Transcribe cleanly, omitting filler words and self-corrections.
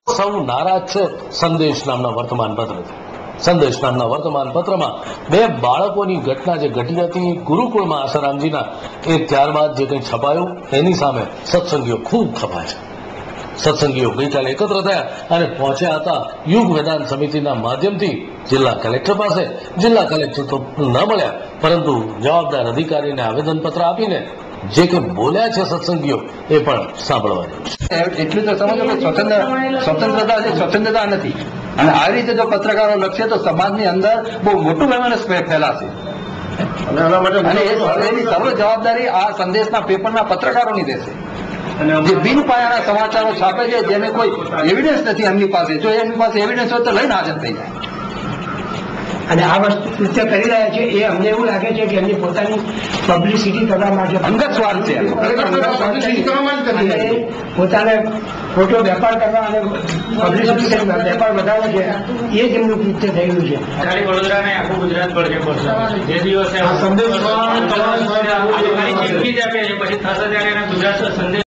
સૌ નારાજ છે સંદેશ નામના વર્તમાનપત્રથી. સંદેશ નામના વર્તમાનપત્રમાં બે બાળકોની ઘટના જે ઘટી હતી ગુરુકુળમાં આસારામજીના, એ ત્યારબાદ જે કંઈ છપાયું એની સામે સત્સંગીઓ ખૂબ ખપાય છે. સત્સંગીઓ ગઈકાલે એકત્ર થયા અને પહોંચ્યા હતા યુગ વેદાંત સમિતિના માધ્યમથી જિલ્લા કલેક્ટર પાસે. જિલ્લા કલેક્ટર તો ન મળ્યા, પરંતુ જવાબદાર અધિકારીને આવેદનપત્ર આપીને જે કે બોલ્યા છે સત્સંગીઓ એ પણ સાંભળવા જેવું છે. એટલું તો સમજો કે સ્વતંત્રતા છે, સ્વતંત્રતા નથી. અને આવી રીતે જો પત્રકારો લખશે તો સમાજની અંદર બહુ મોટું વૈમનસ્ય ફેલાશે. અને એની સર્વ જવાબદારી આ સંદેશના પેપરના પત્રકારોની રહેશે, જે બિન પાયાના સમાચારો છાપે છે, જેને કોઈ એવિડન્સ નથી એમની પાસે. જો એમની પાસે એવિડન્સ હોય તો લઈને હાજર થઈ જાય. અને આ વસ્તુ કૃત્ય કરી રહ્યા છે એ અમને એવું લાગે છે કે એમની પોતાની પબ્લિસિટી કરવા માટે અંગત સ્વાર્થ છે. પોતાને ખોટો વેપાર કરવા અને પબ્લિસિટી વેપાર વધારવો છે, એ જ એમનું કૃત્ય થયેલું છે. ખાલી વડોદરા ને આખું ગુજરાત પર જે દિવસે સંદેશ પછી થશે ત્યારે ગુજરાત સંદેશ